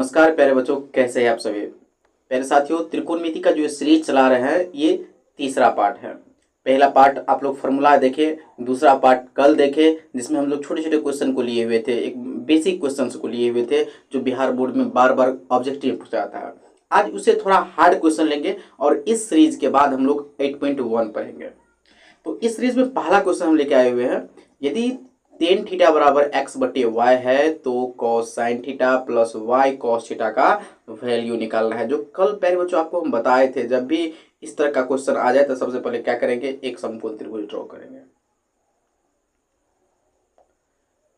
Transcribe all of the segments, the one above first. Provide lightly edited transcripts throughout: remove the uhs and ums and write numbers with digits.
नमस्कार प्यारे बच्चों, कैसे हैं आप सभी। प्यारे साथियों, त्रिकोणमिति का जो सीरीज चला रहे हैं ये तीसरा पार्ट है। पहला पार्ट आप लोग फार्मूला देखे, दूसरा पार्ट कल देखे जिसमें हम लोग छोटे छोटे क्वेश्चन को लिए हुए थे, एक बेसिक क्वेश्चन को लिए हुए थे जो बिहार बोर्ड में बार बार ऑब्जेक्टिव पूछा जाता है। आज उससे थोड़ा हार्ड क्वेश्चन लेंगे और इस सीरीज के बाद हम लोग 8.1 पढ़ेंगे। तो इस सीरीज में पहला क्वेश्चन हम लेके आए हुए हैं। यदि टेन थीटा बराबर एक्स बटे वाई है तो cos sine theta plus y cos theta का वैल्यू निकालना है। जो कल पहले बच्चों आपको हम बताए थे, जब भी इस तरह का क्वेश्चन आ जाए तो सबसे पहले क्या करेंगे, एक समकोण त्रिभुज ड्रॉ करेंगे।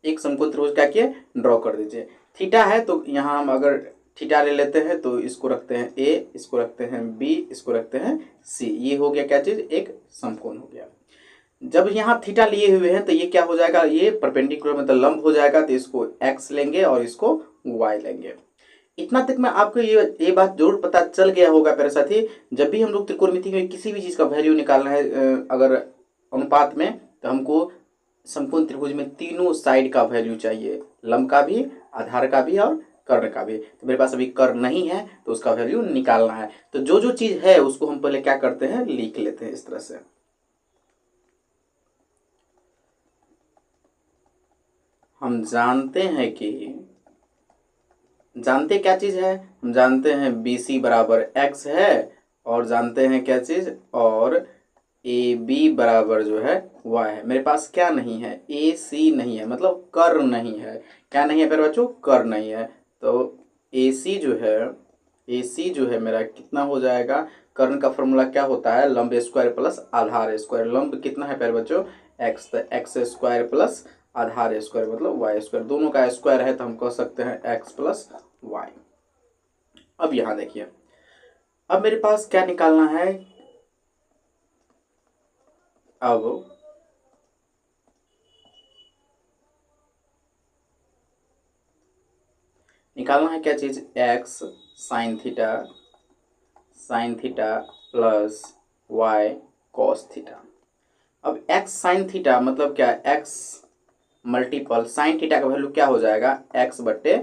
एक समकोण त्रिभुज क्या किए, ड्रॉ कर दीजिए। थीटा है तो यहाँ हम अगर थीटा ले लेते हैं तो इसको रखते हैं ए, इसको रखते हैं बी, इसको रखते हैं सी। ये हो गया क्या चीज, एक समकोण हो गया। जब यहाँ थीटा लिए हुए हैं तो ये क्या हो जाएगा, ये परपेंडिकुलर मतलब लंब हो जाएगा, तो इसको x लेंगे और इसको y लेंगे। इतना तक में आपको ये बात जरूर पता चल गया होगा प्यारे साथी। जब भी हम लोग त्रिकोणमिति में किसी भी चीज का वैल्यू निकालना है अगर अनुपात में, तो हमको समकोण त्रिभुज में तीनों साइड का वैल्यू चाहिए, लंब का भी, आधार का भी और कर्ण का भी। तो मेरे पास अभी कर्ण नहीं है तो उसका वैल्यू निकालना है। तो जो जो चीज है उसको हम पहले क्या करते हैं, लिख लेते हैं इस तरह से। हम जानते हैं कि जानते क्या चीज है, हम जानते हैं BC बराबर x है, और जानते हैं क्या चीज, और AB बराबर जो है y है। मेरे पास क्या नहीं है, AC नहीं है, मतलब कर्ण नहीं है। क्या नहीं है मेरे बच्चों, कर्ण नहीं है। तो AC जो है मेरा कितना हो जाएगा, कर्ण का फॉर्मूला क्या होता है, लंब स्क्वायर प्लस आधार स्क्वायर। लंब कितना है प्यारे बच्चों, x, तो एक्स स्क्वायर प्लस आधार स्क्वायर मतलब वाई स्क्वायर। दोनों का स्क्वायर है तो हम कह सकते हैं x प्लस वाई। अब यहां देखिए, अब मेरे पास क्या निकालना है, अब निकालना है क्या चीज, x sign theta plus y cos theta. अब x साइन थीटा मतलब क्या, x मल्टीपल साइन थीटा का वैल्यू क्या हो जाएगा, x बट्टे,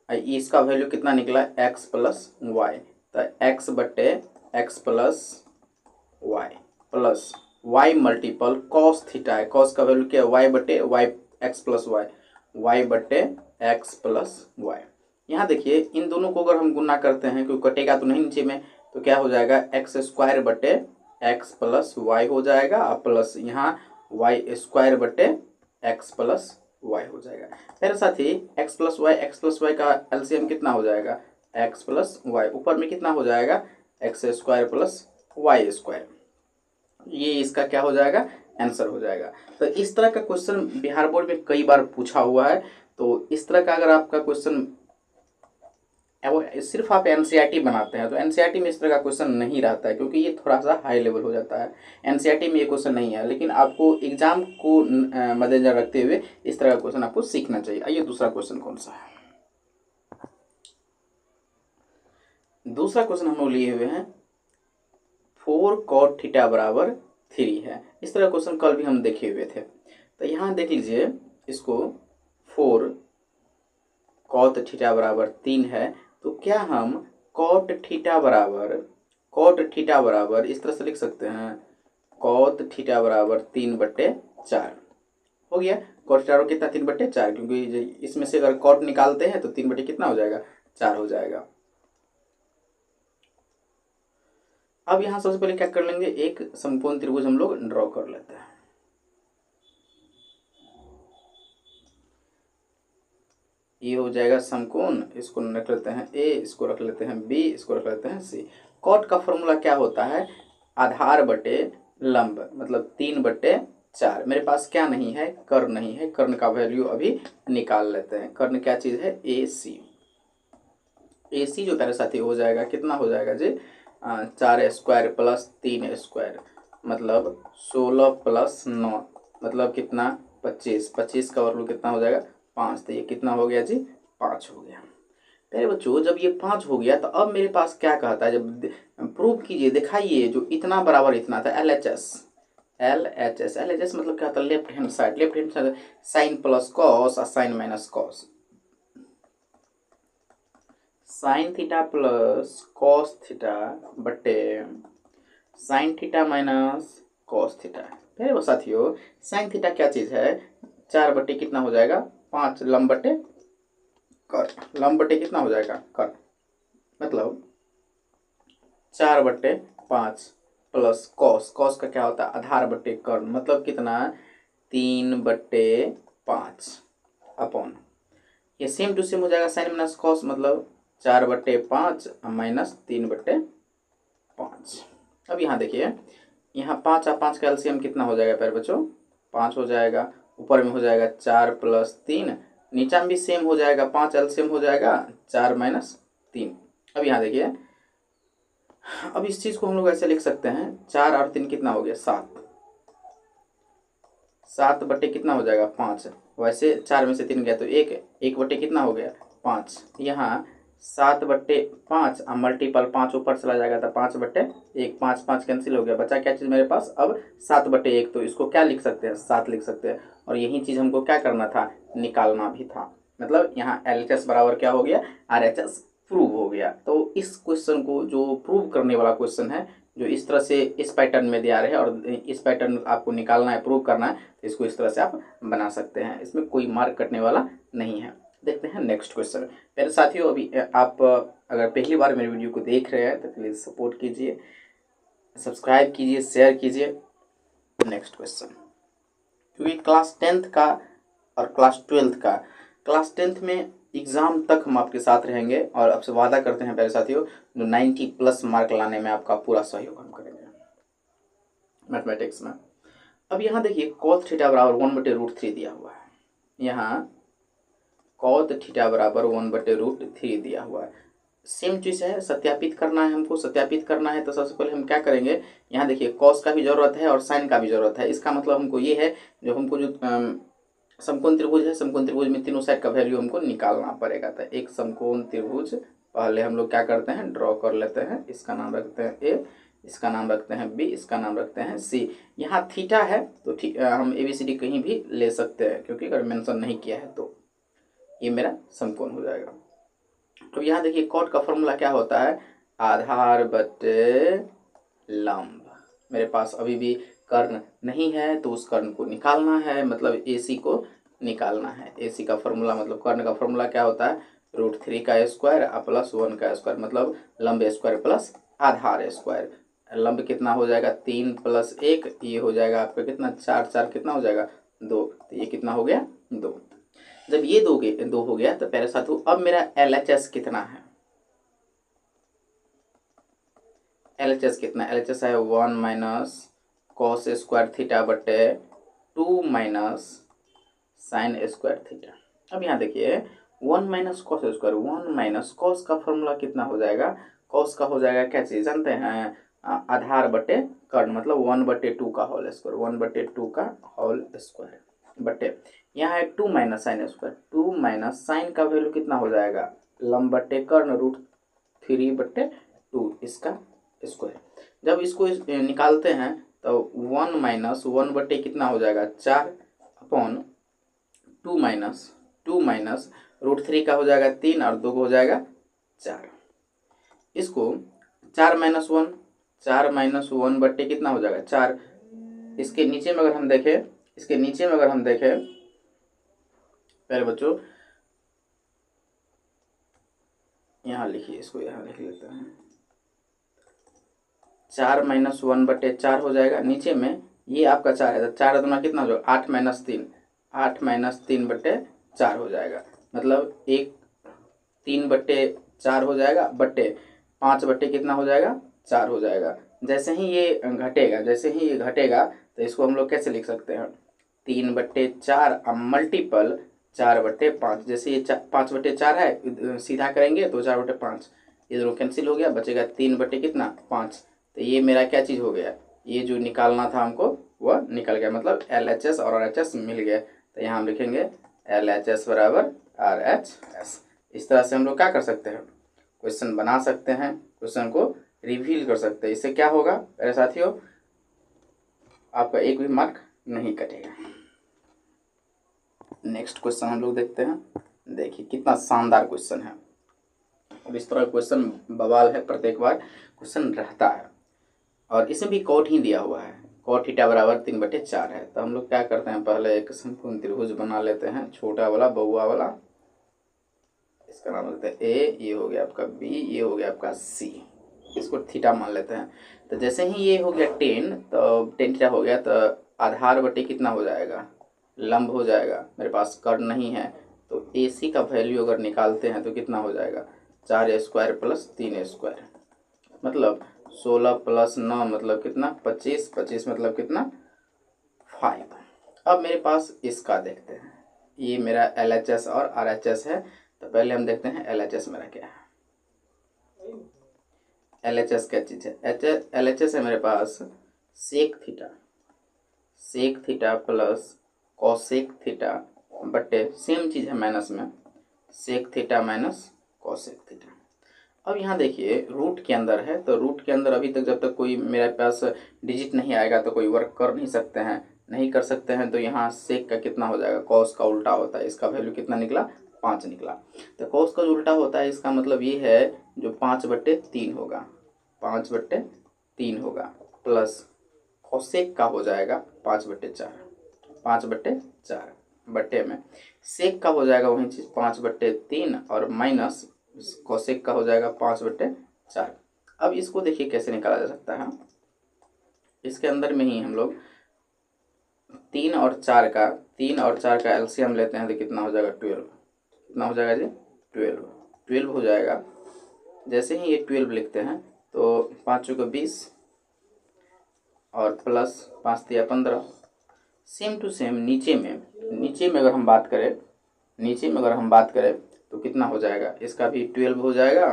इसका वैल्यू कितना निकला, x प्लस वाई। तो x बट्टे x plus y plus y multiple cos theta है, कॉस का वैल्यू क्या है, वाई बट्टे y, x plus y, y बट्टे एक्स प्लस वाई। यहाँ देखिए इन दोनों को अगर हम गुना करते हैं, क्योंकि कटेगा तो नहीं नीचे में, तो क्या हो जाएगा, एक्स स्क्वायर बट्टे एक्स प्लस वाई हो जाएगा, प्लस यहाँ वाई स्क्वायर बट्टे एक्स प्लस वाई हो जाएगा। मेरे साथ ही एक्स प्लस वाई का एलसीएम कितना हो जाएगा, एक्स प्लस वाई, ऊपर में कितना हो जाएगा, x square plus y square. ये इसका क्या हो जाएगा, आंसर हो जाएगा। तो इस तरह का क्वेश्चन बिहार बोर्ड में कई बार पूछा हुआ है। तो इस तरह का अगर आपका क्वेश्चन सिर्फ आप एनसीईआरटी बनाते हैं तो एनसीईआरटी में इस तरह का क्वेश्चन नहीं रहता है, क्योंकि ये थोड़ा सा हाई लेवल हो जाता है। एनसीईआरटी में ये क्वेश्चन नहीं है, लेकिन आपको एग्जाम को मद्देनजर रखते हुए इस तरह का क्वेश्चन आपको सीखना चाहिए। आइए दूसरा क्वेश्चन कौन सा है। दूसरा क्वेश्चन हम लोग लिए हुए हैं 4 cot थीटा बराबर 3 है। इस तरह क्वेश्चन कल भी हम देखे हुए थे। तो यहाँ देख लीजिए इसको, 4 cot थीटा बराबर 3 है, तो क्या हम cot थीटा बराबर इस तरह से लिख सकते हैं, cot थीटा बराबर 3/4 हो गया। cot थीटा कितना, 3/4, क्योंकि इसमें से अगर cot निकालते हैं तो 3 बटे कितना हो जाएगा, 4 हो जाएगा। अब यहाँ सबसे पहले क्या कर लेंगे, एक समकोण त्रिभुज हम लोग ड्रॉ कर लेते हैं। ये हो जाएगा समकोण, इसको रख लेते हैं ए, इसको रख लेते हैं बी, इसको रख लेते हैं सी। कॉट का फॉर्मूला क्या होता है, आधार बटे लंब मतलब 3/4। मेरे पास क्या नहीं है, कर्ण नहीं है, कर्ण का वैल्यू अभी निकाल लेते हैं। कर्ण क्या चीज है, ए सी। ए सी जो मेरे साथी हो जाएगा, कितना हो जाएगा जी, 4 स्क्वायर प्लस 3 स्क्वायर मतलब 16 प्लस 9 मतलब कितना, 25। 25 का वैल्यू कितना हो जाएगा, 5। तो ये कितना हो गया जी, 5 हो गया। मेरे बच्चों जब ये 5 हो गया तो अब मेरे पास क्या कहता है, जब प्रूव कीजिए, दिखाइए जो इतना बराबर इतना था, एल एच एस मतलब क्या होता है, left hand side. Sine plus cos और sine minus cos. Sine theta plus cos theta बटे sine theta minus cos theta. फिर वो साथियों साइन थीटा क्या चीज़ है, 4 बटे कितना हो जाएगा 5 लंब बटे कर्ण, लंब बटे कितना हो जाएगा कर्ण, मतलब 4 बटे 5 प्लस कॉस, कॉस का क्या होता है आधार बटे कर्ण, मतलब कितना 3 बटे 5 अपॉन, ये सेम टू सेम हो जाएगा साइन माइनस कॉस, मतलब 4 बटे 5 माइनस 3 बटे 5। अब यहाँ देखिए, यहाँ 5 और 5 का एलसीएम कितना हो जाएगा प्यारे बच्चों 5 हो जाएगा, ऊपर में हो जाएगा 4 प्लस 3, नीचा में भी सेम हो जाएगा 5 एलसीएम हो जाएगा 4 माइनस 3। अब यहाँ देखिए, अब इस चीज़ को हम लोग ऐसे लिख सकते हैं 4 और 3 कितना हो गया 7, 7 बटे कितना हो जाएगा 5, वैसे 4 में से 3 गया तो 1 बटे कितना हो गया 5, यहाँ 7 बटे 5 और मल्टीपल 5 ऊपर चला जाएगा तो 5 बटे 1, 5 5 कैंसिल हो गया, बचा क्या चीज़ मेरे पास अब 7 बटे 1, तो इसको क्या लिख सकते हैं 7 लिख सकते हैं, और यही चीज़ हमको क्या करना था निकालना भी था, मतलब यहाँ LHS बराबर क्या हो गया RHS प्रूव हो गया। तो इस क्वेश्चन को जो प्रूव करने वाला क्वेश्चन है, जो इस तरह से इस पैटर्न में दिया रहे है और इस पैटर्न आपको निकालना है प्रूव करना है, तो इसको इस तरह से आप बना सकते हैं, इसमें कोई मार्क कटने वाला नहीं है। देखते हैं नेक्स्ट क्वेश्चन। मेरे साथियों अभी आप अगर पहली बार मेरे वीडियो को देख रहे हैं तो प्लीज़ सपोर्ट कीजिए, सब्सक्राइब कीजिए, शेयर कीजिए। नेक्स्ट क्वेश्चन, क्योंकि क्लास 10th का और क्लास 12th का, क्लास 10th में एग्ज़ाम तक हम आपके साथ रहेंगे और आपसे वादा करते हैं प्यारे साथियों जो 90+ मार्क लाने में आपका पूरा सहयोग हम करेंगे मैथमेटिक्स में। अब यहाँ देखिए cos थीटा बराबर 1/√3 दिया हुआ है, यहाँ cos थीटा बराबर 1/√3 दिया हुआ है। सेम चीज़ है, सत्यापित करना है हमको, सत्यापित करना है तो सबसे पहले हम क्या करेंगे, यहाँ देखिए cos का भी ज़रूरत है और साइन का भी ज़रूरत है। इसका मतलब हमको ये है जो हमको जो समकोण त्रिभुज है, समकोण त्रिभुज में तीनों साइड का वैल्यू हमको निकालना पड़ेगा। तो एक समकोण त्रिभुज पहले हम लोग क्या करते हैं ड्रॉ कर लेते हैं, इसका नाम रखते हैं ए, इसका नाम रखते हैं बी, इसका नाम रखते हैं सी। यहाँ थीटा है तो हम ABCD कहीं भी ले सकते हैं, क्योंकि अगर मेंशन नहीं किया है तो ये मेरा समकोण हो जाएगा। तो यहाँ देखिए कॉट का फॉर्मूला क्या होता है आधार बटे लंब। मेरे पास अभी भी कर्ण नहीं है तो उस कर्ण को निकालना है, मतलब AC को निकालना है। AC का फॉर्मूला मतलब कर्ण का फॉर्मूला क्या होता है √3 का स्क्वायर प्लस 1 का स्क्वायर, मतलब लंब स्क्वायर प्लस आधार स्क्वायर। लंब कितना हो जाएगा 3 + 1, ये हो जाएगा आपका कितना 4 4 कितना हो जाएगा 2, तो ये कितना हो गया 2। जब ये 2 हो गया तो पहले साथियों अब मेरा LHS कितना है, LHS कितना, LHS है 1 माइनस कॉस स्क्वायर थीटा बटे 2 माइनस साइन स्क्वायर थीटा। अब यहाँ देखिए 1 minus cos square, 1 minus cos का फॉर्मूला कितना हो जाएगा, कॉस का हो जाएगा क्या चीज़ जानते हैं आधार बटे कर्ण, मतलब 1/2 का होल स्क्वायर, 1/2 का होल स्क्वायर बटे यहाँ है 2 minus sine square, 2 minus sine का वैल्यू कितना हो जाएगा लंब बटे कर्ण √3/2 इसका स्क्वायर। जब इसको निकालते हैं तो 1 माइनस 1 बटे कितना हो जाएगा 4 अपॉन 2 माइनस √3 का हो जाएगा 3 और 2 का हो जाएगा 4। इसको 4 माइनस 1 बटे कितना हो जाएगा 4। इसके नीचे में अगर हम देखें, इसके नीचे में अगर हम देखें पहले बच्चों यहाँ लिखिए, इसको यहाँ लिख लेते हैं 4 माइनस 1 बटे 4 हो जाएगा, नीचे में ये आपका 4 है तो 4 दूना कितना हो जाएगा 8 माइनस 3, 8 माइनस 3 बटे 4 हो जाएगा, मतलब 3 बटे 4 हो जाएगा बटे 5 बटे कितना हो जाएगा 4 हो जाएगा। जैसे ही ये घटेगा तो इसको हम लोग कैसे लिख सकते हैं 3/4 मल्टीपल 4/5। जैसे ये 5/4 है सीधा करेंगे तो 4/5, ये दोनों कैंसिल हो गया, बचेगा 3 बटे कितना 5। तो ये मेरा क्या चीज़ हो गया, ये जो निकालना था हमको वह निकल गया, मतलब LHS और RHS मिल गया। तो यहाँ हम लिखेंगे LHS बराबर RHS। इस तरह से हम लोग क्या कर सकते हैं क्वेश्चन बना सकते हैं, क्वेश्चन को रिवील कर सकते हैं। इससे क्या होगा मेरे साथियों आपका एक भी मार्क नहीं कटेगा। नेक्स्ट क्वेश्चन हम लोग देखते हैं, देखिए कितना शानदार क्वेश्चन है। अब इस तरह क्वेश्चन बवाल है, प्रत्येक बार क्वेश्चन रहता है और इसमें भी कॉट ही दिया हुआ है, कॉट थीटा बराबर 3/4 है। तो हम लोग क्या करते हैं, पहले एक समकोण त्रिभुज बना लेते हैं, छोटा वाला बउआ वाला, इसका नाम लेते हैं ए, ये हो गया आपका बी, ये हो गया आपका सी, इसको थीटा मान लेते हैं। तो जैसे ही ये हो गया 10, तो 10 थीटा हो गया, तो आधार बटे कितना हो जाएगा, लंब हो जाएगा। मेरे पास कर्ण नहीं है, तो ए सी का वैल्यू अगर निकालते हैं तो कितना हो जाएगा, 4a² + 3a², मतलब 16 + 9 मतलब कितना, 25, 25 मतलब कितना, 5। अब मेरे पास इसका देखते हैं, ये मेरा LHS और RHS है। तो पहले हम देखते हैं LHS मेरा क्या है। LHS क्या चीज़ है, LHS है मेरे पास sec theta plus cosec theta बटे, सेम चीज़ है माइनस में, sec theta minus cosec theta. अब यहाँ देखिए रूट के अंदर है, तो रूट के अंदर अभी तक जब तक कोई मेरे पास डिजिट नहीं आएगा तो कोई वर्क कर नहीं सकते हैं, नहीं कर सकते हैं। तो यहाँ सेक का कितना हो जाएगा, कॉस का उल्टा होता है, इसका वैल्यू कितना निकला, 5 निकला। तो कॉस का जो उल्टा होता है इसका मतलब ये है जो 5/3 होगा, 5/3 होगा, प्लस कॉसेक का हो जाएगा 5/4, 5/4 बट्टे में सेक का हो जाएगा वही चीज़ 5/3 और माइनस कॉसेक का हो जाएगा 5/4। अब इसको देखिए कैसे निकाला जा सकता है, इसके अंदर में ही हम लोग 3 और 4 का एलसीएम लेते हैं तो कितना हो जाएगा, 12। कितना हो जाएगा जी, 12 हो जाएगा। जैसे ही ये 12 लिखते हैं तो 5 चौके 20 और प्लस 5 तिया 15। सेम टू सेम नीचे में अगर हम बात करें तो कितना हो जाएगा, इसका भी 12 हो जाएगा।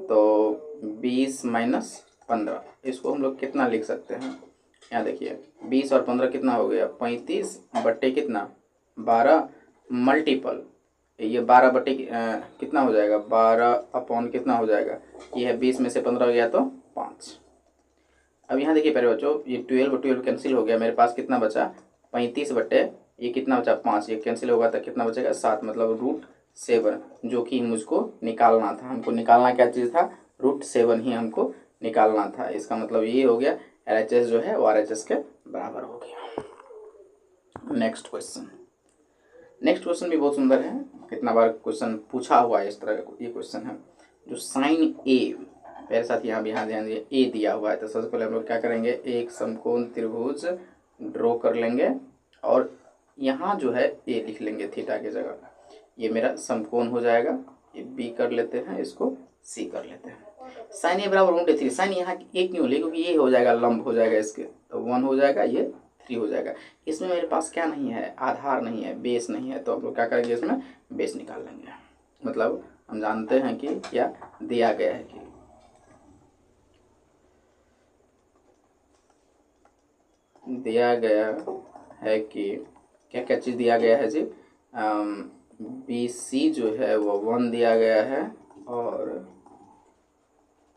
तो 20 - 15, इसको हम लोग कितना लिख सकते हैं, यहाँ देखिए 20 और 15 कितना हो गया, 35 बट्टे कितना, 12 मल्टीपल, ये 12 बट्टे कितना हो जाएगा, 12 अपॉन कितना हो जाएगा, ये है 20 में से 15 गया तो 5। अब यहाँ देखिए पहले बच्चों, ये 12 कैंसिल हो गया, मेरे पास कितना बचा, 35 बट्टे ये कितना बचा, 5, ये कैंसिल होगा तो कितना बचेगा, 7, मतलब √7, जो कि मुझको निकालना था। हमको निकालना क्या चीज़ था, √7 ही हमको निकालना था। इसका मतलब ये हो गया LHS जो है वो RHS के बराबर हो गया। नेक्स्ट क्वेश्चन भी बहुत सुंदर है, कितना बार क्वेश्चन पूछा हुआ है इस तरह का ये क्वेश्चन है। जो साइन ए, मेरे साथ यहाँ ध्यान दिए, ए दिया हुआ है, तो सबसे पहले हम लोग क्या करेंगे, एक समकोण त्रिभुज ड्रॉ कर लेंगे और यहाँ जो है ए लिख लेंगे थीटा की जगह। ये मेरा समकोण हो जाएगा, ये बी कर लेते हैं, इसको सी कर लेते हैं। साइन ए बराबर √3, साइन यहाँ एक क्यों ले, क्योंकि ये हो जाएगा लंब हो जाएगा इसके, तो 1 हो जाएगा, ये 3 हो जाएगा। इसमें मेरे पास क्या नहीं है, आधार नहीं है, बेस नहीं है, तो हम लोग क्या करेंगे, इसमें बेस निकाल लेंगे। मतलब हम जानते हैं कि क्या दिया गया है, कि दिया गया है कि क्या क्या चीज़ दिया गया है जी, BC जो है वो 1 दिया गया है और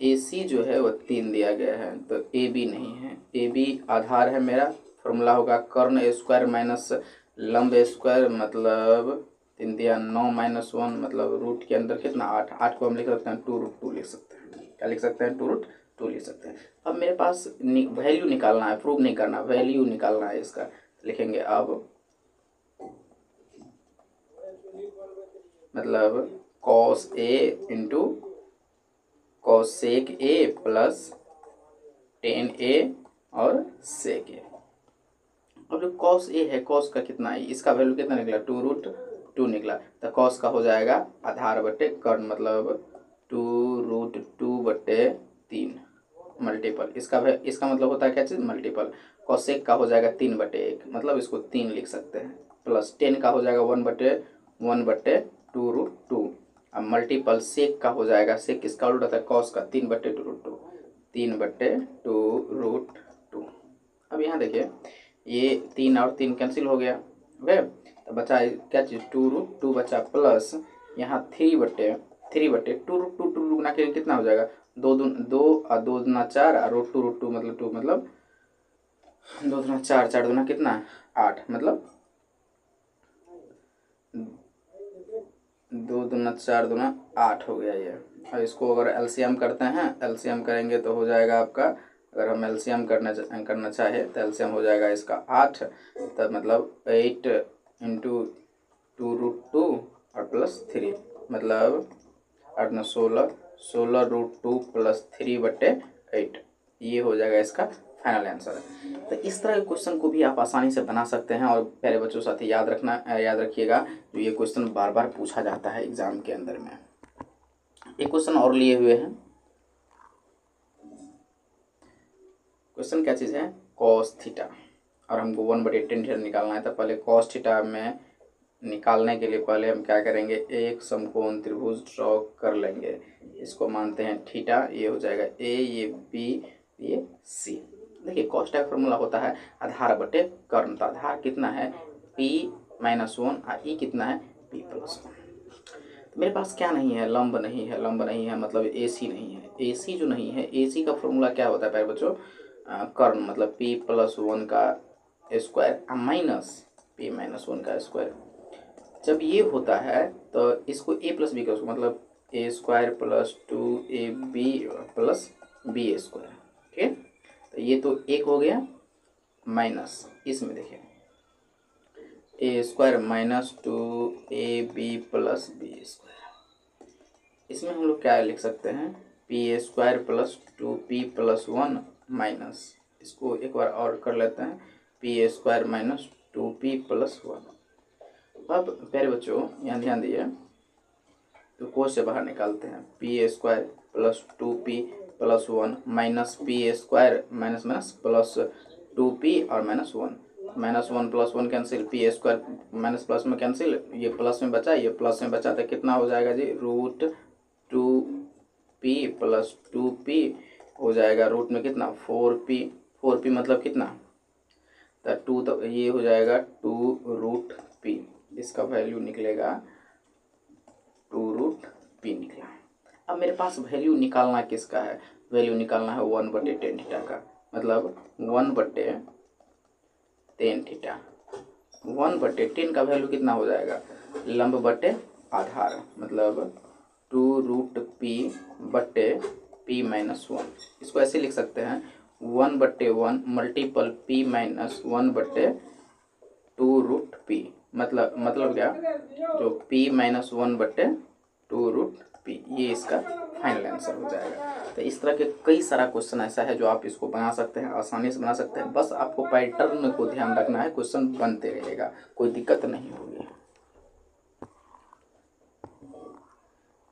AC जो है वो 3 दिया गया है, तो AB नहीं है। AB आधार है मेरा, फॉर्मूला होगा कर्ण स्क्वायर माइनस लंब स्क्वायर, मतलब 3 दिया 9 - 1, मतलब रूट के अंदर कितना, 8 को हम लिख सकते हैं 2√2 लिख सकते हैं, क्या लिख सकते हैं, 2√2 लिख सकते हैं। अब मेरे पास वैल्यू निकालना है, प्रूव नहीं करना, वैल्यू निकालना है इसका, लिखेंगे अब मतलब cos A into cosec A plus tan A और sec A। अब जो cos A है, cos का कितना है, इसका वैल्यू कितना निकला, 2√2 निकला, तो cos का हो जाएगा आधार बटे कर्ण, मतलब 2√2/3 मल्टीपल, इसका मतलब होता है क्या चीज़, मल्टीपल। कॉसेक का हो जाएगा 3/1, मतलब इसको 3 लिख सकते हैं, प्लस tan का हो जाएगा 1/2√2। अब मल्टीपल सेक का हो जाएगा, सेक किसका उल्टा था, कॉस का, 3/2√2, 3/2√2। अब यहाँ देखिए ये 3 और 3 कैंसिल हो गया, ओके, तो बचा क्या चीज़, 2√2 बचा, प्लस यहाँ 3/2 2 गुना के कितना हो जाएगा, 2 और 2 दूना 4 और √2 मतलब 2, मतलब 2 दूना 4, 4 दूना कितना 8, मतलब 2 दूना 4 दूना 8 हो गया ये। और इसको अगर एलसीएम करते हैं, एलसीएम करेंगे तो हो जाएगा आपका, अगर हम एलसीएम करना चाहे तो एलसीएम हो जाएगा इसका 8, तब मतलब 8 इंटू 2√2 और प्लस 3, मतलब 8 9 16, 16√2 प्लस 3/8, ये हो जाएगा इसका फाइनल आंसर। तो इस तरह के क्वेश्चन को भी आप आसानी से बना सकते हैं। और प्यारे बच्चों साथ ही याद रखिएगा, तो ये क्वेश्चन बार बार पूछा जाता है एग्जाम के अंदर में। एक क्वेश्चन और लिए हुए हैं। क्वेश्चन क्या चीज़ है, कॉस थीटा, और हमको 1/10 थीटा निकालना है। तो पहले कॉस थीटा में निकालने के लिए पहले हम क्या करेंगे, एक समकोण त्रिभुज ड्रॉ कर लेंगे। इसको मानते हैं थीटा, ये हो जाएगा ए, ये बी, ये सी। देखिए कॉस का फॉर्मूला होता है आधार बटे कर्ण। तो आधार कितना है p-1 और ई कितना है p+1। तो मेरे पास क्या नहीं है, लंब नहीं है, लंब नहीं है मतलब AC नहीं है। AC जो नहीं है, AC का फॉर्मूला क्या होता है प्यारे बच्चों, कर्ण मतलब p+1 का स्क्वायर माइनस p-1 का स्क्वायर। जब ये होता है तो इसको a + b का मतलब a² + 2ab + b², ठीक है। तो ये तो एक हो गया, माइनस इसमें देखिए a² - 2ab + b²। इसमें हम लोग क्या लिख सकते हैं, p² + 2p + 1 माइनस, इसको एक बार और कर लेते हैं, p² - 2p + 1। अब प्यारे बच्चों यहाँ ध्यान दिए, तो कोस से बाहर निकालते हैं, p² + 2p + 1 minus p² minus plus 2p और -1, -1 + 1 कैंसिल, p² माइनस प्लस में कैंसिल, ये प्लस में बचा, ये प्लस में बचा, तो कितना हो जाएगा जी, √2p + 2p हो जाएगा, रूट में कितना 4p, 4p मतलब कितना, तो 2, तो ये हो जाएगा 2√p, इसका वैल्यू निकलेगा 2√p निकला। अब मेरे पास वैल्यू निकालना किसका है, वैल्यू निकालना है 1/10 थीटा का, मतलब 1/10 थीटा। 1/10 का वैल्यू कितना हो जाएगा, लंब बटे आधार, मतलब 2√p/p-1। इसको ऐसे लिख सकते हैं 1/1 मल्टीपल p-1/2√p, मतलब क्या, जो p-1/2√p, ये इसका फाइनल आंसर हो जाएगा। तो इस तरह के कई सारा क्वेश्चन ऐसा है जो आप इसको बना सकते हैं, आसानी से बना सकते हैं। बस आपको पैटर्न को ध्यान रखना है, क्वेश्चन बनते रहेगा, कोई दिक्कत नहीं होगी।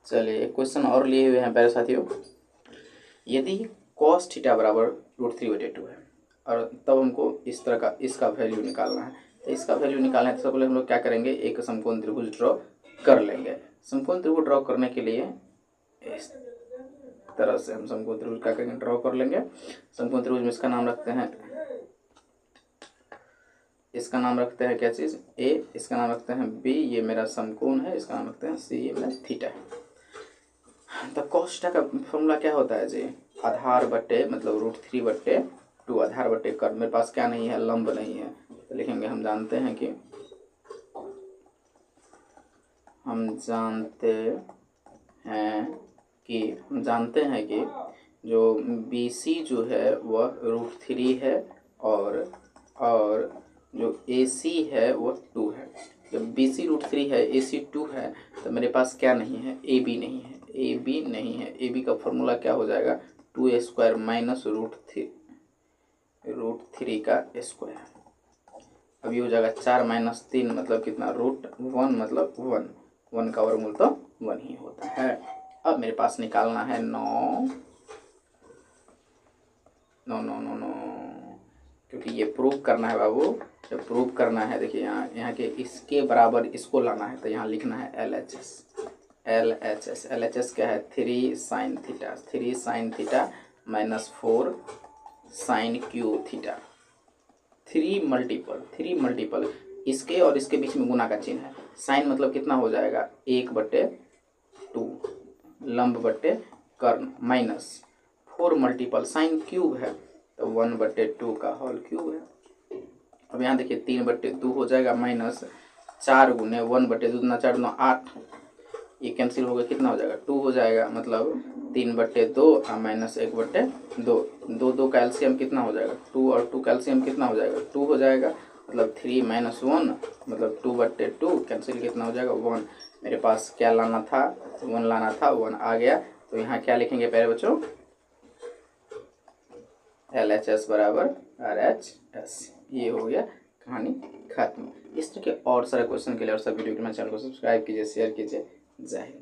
चलिए एक क्वेश्चन और लिए हुए हैं प्यारे साथियों। यदि cos थीटा बराबर √3/2 है और तब हमको इस तरह का इसका वैल्यू निकालना है। तो इसका वैल्यू निकालना है तो सबसे पहले हम लोग क्या करेंगे, एक समकोण त्रिभुज ड्रॉ कर लेंगे। समकोण त्रिभुज ड्रॉ करने के लिए इस तरह से हम समकोण त्रिभुज क्या करेंगे, ड्रॉ कर लेंगे। समकोण त्रिभुज में इसका नाम रखते हैं, इसका नाम रखते हैं क्या चीज़, A, इसका नाम रखते हैं B, ये मेरा समकोण है, इसका नाम रखते हैं C, ये मेरा थीटा है। तो cos थीटा का फॉर्मूला क्या होता है जी, आधार बटे मतलब √3/2, आधार बटे कर्ण। मेरे पास क्या नहीं है, लंब नहीं है, तो लिखेंगे हम जानते हैं कि जो BC जो है वह √3 है और जो AC है वह 2 है। जब BC √3 है, AC 2 है, तो मेरे पास क्या नहीं है, AB नहीं है, AB नहीं है। AB का फॉर्मूला क्या हो जाएगा, 2a² - √3 का स्क्वायर। अब ये हो जाएगा 4 - 3 मतलब कितना, √1 मतलब 1, 1 का वर्गमूल तो 1 ही होता है। अब मेरे पास निकालना है 9, क्योंकि ये प्रूव करना है बाबू, जब प्रूव करना है देखिए यहाँ के इसके बराबर इसको लाना है, तो यहाँ लिखना है LHS क्या है, 3 sin theta, 3 sin theta -4 sin cube theta. 3 multiple इसके और इसके बीच में गुना का चिन्ह है, साइन मतलब कितना हो जाएगा 1/2 लंब बटे कर्ण माइनस 4 मल्टीपल साइन क्यूब है तो 1/2 का होल क्यूब है। अब यहाँ देखिए 3/2 हो जाएगा माइनस 4 गुने 1/2 दूना 4 9 8, ये कैंसिल होगा, कितना हो जाएगा 2 हो जाएगा, मतलब 3/2 और -1/2। 2 का एलसीएम कितना हो जाएगा 2 और 2 का एलसीएम कितना हो जाएगा 2 हो जाएगा, मतलब 3 - 1 मतलब 2/2 कैंसिल कितना हो जाएगा 1। मेरे पास क्या लाना था 1 लाना था, 1 आ गया। तो यहाँ क्या लिखेंगे प्यारे बच्चों, LHS बराबर RHS। ये हो गया कहानी खत्म। इस तरह के और सारे क्वेश्चन के लिए और सब वीडियो के लिए चैनल को सब्सक्राइब कीजिए, शेयर कीजिए। जय हिंद।